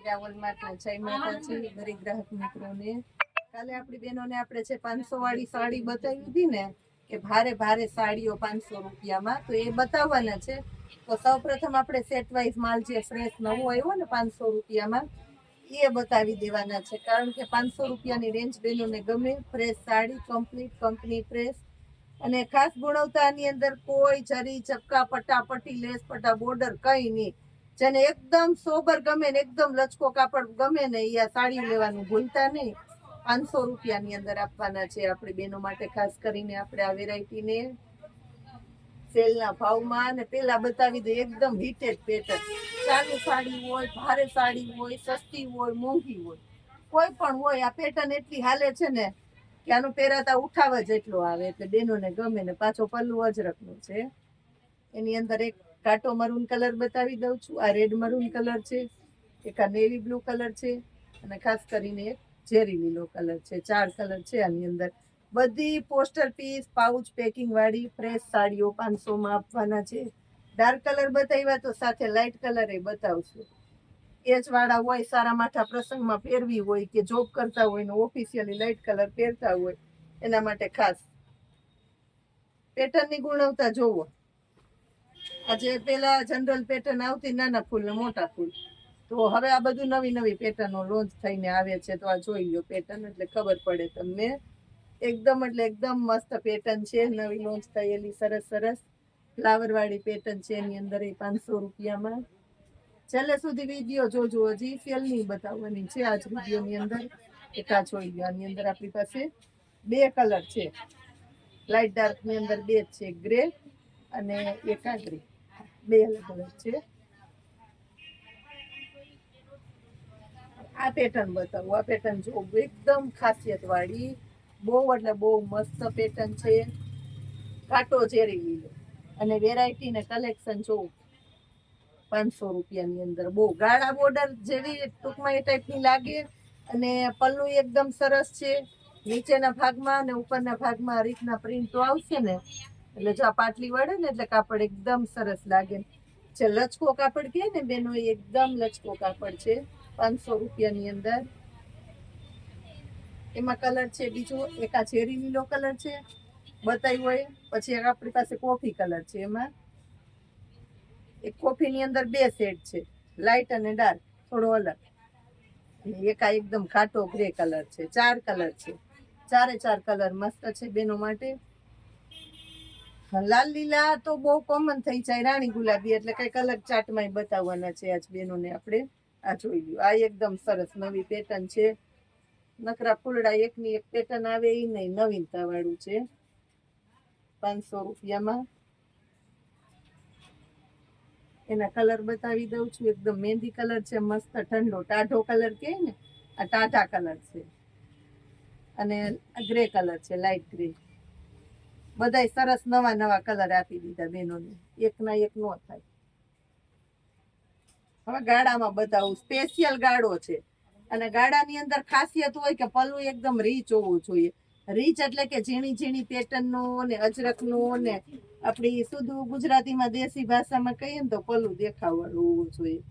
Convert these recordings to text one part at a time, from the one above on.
વાગ્યા વોલમાર્ટના જય માતાજી દરેક ગ્રાહક મિત્રોને. કાલે આપણી બહેનોને આપણે છે 500 વાળી સાડી બતાવી હતી ને કે ભારે ભારે સાડીઓ 500 રૂપિયામાં, તો એ બતાવવાના છે. તો સૌપ્રથમ આપણે સેટ વાઇઝ માલ જે ફ્રેશ નવો આવ્યો ને 500 રૂપિયામાં એ બતાવી દેવાના છે, કારણ કે 500 રૂપિયાની રેન્જ બહેનોને ગમે. Fresh sari complete company fresh અને ખાસ ગુણવત્તાની અંદર કોઈ જરી ચપકા પટ્ટા પટ્ટી લેસ પટ્ટા બોર્ડર કઈ નહીં. જેને એકદમ સોબર ગમે ને એકદમ લચકો કાપડ ગમે ને એ આ સાડી લેવાનું ભૂલતા નહીં. 500 રૂપિયાની અંદર આપવાના છે આપણી બહેનો માટે. ખાસ કરીને આપણે આ વેરાયટીને સેલના ભાવમાં. અને પેલા બતાવી દે એકદમ હિટેડ પેટર્ન. ચાલુ સાડી હોય, ભારે સાડી હોય, સસ્તી હોય, મોંઘી હોય, કોઈ પણ હોય, આ પેટર્ન એટલી હાલે છે ને કે આનું પહેરાતા ઉઠાવ જ એટલો આવે, એટલે બહેનોને ગમે. ને પાછો પલ્લુ અજરકનું છે. એની અંદર એક કાટો મરૂન કલર બતાવી દઉં છું. આ રેડ મરૂન કલર છે, એક આ નેવી બ્લુ કલર છે, અને ખાસ કરીને એક ઝેરી લીલો કલર છે. 4 કલર છે આની અંદર. બધી પોસ્ટર પીસ પાઉચ પેકિંગ વાળી ફ્રેશ સાડીઓ 500 માં આપવાના છે. ડાર્ક કલર બતાવ્યા તો સાથે લાઇટ કલર એ બતાવશું. એજ વાળા હોય, સારા માઠા પ્રસંગમાં પહેરવી હોય કે જોબ કરતા હોય ને ઓફિશિયલી લાઇટ કલર પહેરતા હોય એના માટે ખાસ. પેટર્નની ગુણવત્તા જોવો. આજે પેલા જનરલ પેટર્ન આવતી નાના ફૂલ ને મોટા ફૂલ, તો હવે આ બધું નવી નવી પેટર્નો લોન્ચ થઈને આવે છે. તો આ જોઈ લો પેટર્ન એટલે ખબર પડે તમને. એકદમ એટલે એકદમ મસ્ત પેટર્ન છે, નવી લોન્ચ થયેલી સરસ સરસ ફ્લાવર વાળી પેટર્ન છે. એની અંદર એ 500 રૂપિયામાં. છેલ્લે સુધી વિડીયો જોજો, હજી સેલ નહીં બતાવવાની છે આજ વિડીયોની અંદર. એકા જોઈ લો. આની અંદર આપણી પાસે 2 કલર છે, લાઇટ ડાર્ક ની અંદર 2 છે, ગ્રે અને એકા ગ્રે, 2 અલગ અલગ છે. આ પેટર્ન બતાવું. આ પેટર્ન જો એકદમ ખાસિયત વાળી, બહુ એટલે બહુ મસ્ત પેટર્ન છે. કાટો ઝેરી લીલો અને વેરાયટી ને કલેક્શન જોવું. 500 રૂપિયાની અંદર બહુ ગાળા બોર્ડર જેવી ટૂંકમાં એ ટાઈપની લાગે. અને પલ્લુ એકદમ સરસ છે. નીચેના ભાગમાં અને ઉપરના ભાગમાં આ રીતના પ્રિન્ટો આવશે ને, એટલે જો આ પાટલી વળે ને એટલે કાપડ એકદમ સરસ લાગે. જે લચકો કાપડ કહે ને બેનો, એકદમ લચકો કાપડ છે. 500 રૂપિયાની અંદર. એમાં કલર છે બીજો એક આ ઝેરી લીલો કલર છે બતાવ્યો હોય. પછી એક આપણી પાસે કોફી કલર છે. એમાં એક કોફીની અંદર 2 શેડ છે, લાઇટ અને ડાર્ક, થોડો અલગ. એક આ એકદમ ઘાટો ગ્રે કલર છે. 4 કલર છે, 4 કલર મસ્ત છે બેનો માટે. લાલ લીલા તો બહુ કોમન થઈ જાય, રાણી ગુલાબી એટલે કઈક અલગ ચાટમાં બતાવવાના છે આજ બેનોને આપણે. આ જોઈ લ્યો. આ એકદમ સરસ નવી પેટર્ન છે. નકરા ફૂલડા એકની એક પેટર્ન આવે એ નહીં, નવીનતા વાળું છે. 500 રૂપિયામાં. એના કલર બતાવી દઉં છું. એકદમ મહેંદી કલર છે, મસ્ત ઠંડો ટાઢો કલર કહે ને, આ ટાઢા કલર છે. અને ગ્રે કલર છે, લાઇટ ગ્રે. બધાય સરસ નવા નવા કલર આપી દીધા બેનોને, એકના એક નો થાય. હવે ગાળામાં બતાવું. સ્પેશિયલ ગાળો છે. અને ગાળાની અંદર ખાસિયત હોય કે પલ્લુ એકદમ રીચ હોવું જોઈએ. રીચ એટલે કે ઝીણી ઝીણી પેટર્નનો ને અજરકનો ને આપણી શુદ્ધ ગુજરાતીમાં દેશી ભાષામાં કહીએ ને તો પલ્લુ દેખાવવાળું હોવું જોઈએ.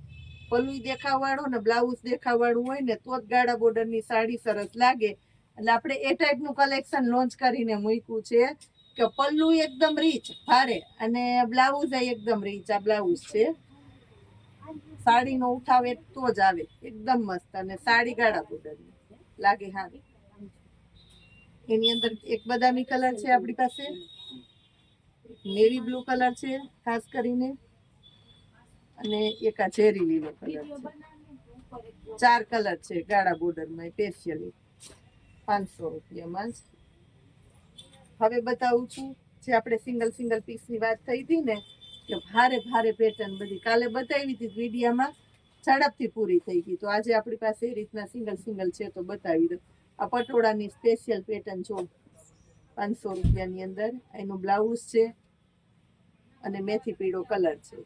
પલ્લુ દેખાવવાળું ને બ્લાઉઝ દેખાવવાળું હોય ને તો જ ગાળા બોર્ડરની સાડી સરસ લાગે. એટલે આપણે એ ટાઈપનું કલેક્શન લોન્ચ કરીને મૂક્યું છે કે પલ્લુ એકદમ રીચ ભારે અને બ્લાઉઝ એકદમ રીચ. આ બ્લાઉઝ છે. સાડીનો ઉઠાવે તો જ આવે એકદમ મસ્ત. અને સાડી ગાળા બોર્ડરની લાગે હારી. એની અંદર એક બદામી કલર છે આપણી પાસે, નેવી બ્લુ કલર છે ખાસ કરીને, અને એક આ ઝેરી લીલો કલર છે. 4 કલર છે ગાળા બોર્ડરમાં સ્પેશિયલી 500 રૂપિયામાં જ. હવે બતાવું છું જે આપણે સિંગલ પીસની વાત થઈ હતી ને કે ભારે ભારે પેટર્ન બધી કાલે બતાવી હતી વિડીયામાં, ઝડપથી પૂરી થઈ ગઈ. તો આજે આપણી પાસે એ રીતના સિંગલ છે તો બતાવી દો. આ પટોળાની સ્પેશિયલ પેટર્ન જો 500 રૂપિયાની અંદર. એનું બ્લાઉઝ છે અને મેથી પીળો કલર છે.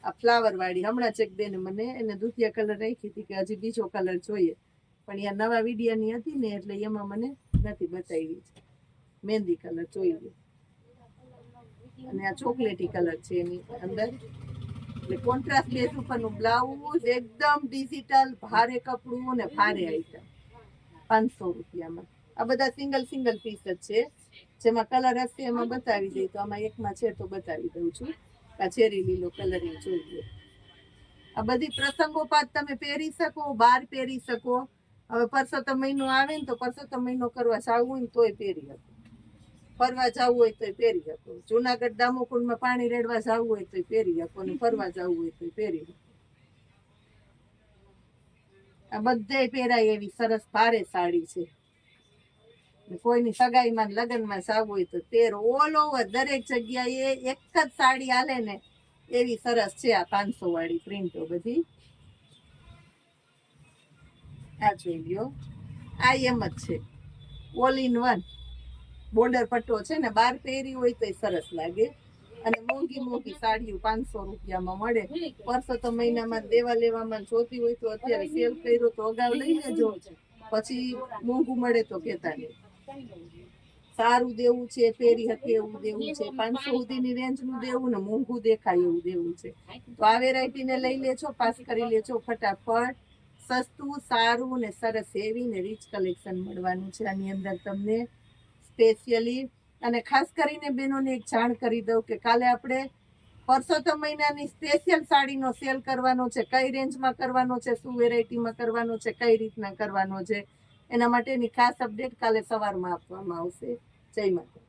આ ફ્લાવર વાળી હમણાં ચેક બેને મને એને દુધિયા કલર રાખી હતી કે હજી બીજો કલર જોઈએ, પણ અહીંયા નવા વિડીયાની હતી ને એટલે એમાં મને નથી બતાવી છે. મહેંદી કલર જોઈ લો. અને આ ચોકલેટી કલર છે એની અંદર. એટલે કોન્ટ્રાસ્ટ બેઝ ઉપરનું બ્લાઉઝ એકદમ ડિજિટલ ભારે કપડું અને ભારે આઈટમ 500 રૂપિયામાં. આ બધા સિંગલ સિંગલ પીસ જ છે. જેમાં કલર હશે એમાં બતાવી દઈ, તો આમાં એકમાં છે તો બતાવી દઉં છું. આ ચેરી લીલો કલર એ જોઈએ. આ બધી પ્રસંગોપાત તમે પહેરી શકો, બહાર પહેરી શકો. હવે પરસોત્તમ મહિનો આવે ને તો પરસોત્તમ મહિનો કરવા જવું હોય ને તોય પહેરી શકો, ફરવા જવું હોય તોય પહેરી શકો, જુનાગઢ દામોકુંડમાં પાણી રેડવા જવું હોય તોય પહેરી શકો, અને ફરવા જવું હોય તોય પહેરી શકો. આ બધે પહેરાય એવી સરસ ભારે સાડી છે. કોઈની સગાઈમાં લગ્નમાં જવું હોય તો તેર ઓલ ઓવર દરેક જગ્યાએ એક જ સાડી હાલે ને એવી સરસ છે. આ 500 વાળી પ્રિન્ટો બધી આ જોઈ લ્યો. આ એમ જ છે, ઓલ ઇન વન બોર્ડર પટ્ટો છે ને, બહાર પહેરી હોય તો સરસ લાગે. અને મોંઘી મોંઘી સાડીઓ 500 રૂપિયામાં મળે. પરસોત્તમ મહિનામાં દેવા લેવામાં જોતી હોય તો અત્યારે સેલ કર્યો તો અગાઉ લઈ લેજો, પછી મોંઘું મળે તો કહેતા નહીં. સારું દેવું છે, પહેરી શકે એવું દેવું છે, 500 સુધીની રેન્જનું દેવું ને મોંઘું દેખાય એવું દેવું છે. તો આ વેરાયટીને લઈ લેજો, પાસ કરી લેજો ફટાફટ. સસ્તું, સારું ને સરસ હેવી ને રીચ કલેક્શન મળવાનું છે આની અંદર તમને સ્પેશિયલી. અને ખાસ કરીને બહેનોને એક જાણ કરી દઉં કે કાલે આપણે પરસોત્તમ મહિનાની સ્પેશિયલ સાડીનો સેલ કરવાનો છે. કઈ રેન્જમાં કરવાનો છે, શું વેરાયટીમાં કરવાનો છે, કઈ રીતના કરવાનો છે, એના માટેની ખાસ અપડેટ કાલે સવારમાં આપવામાં આવશે. જય માતા.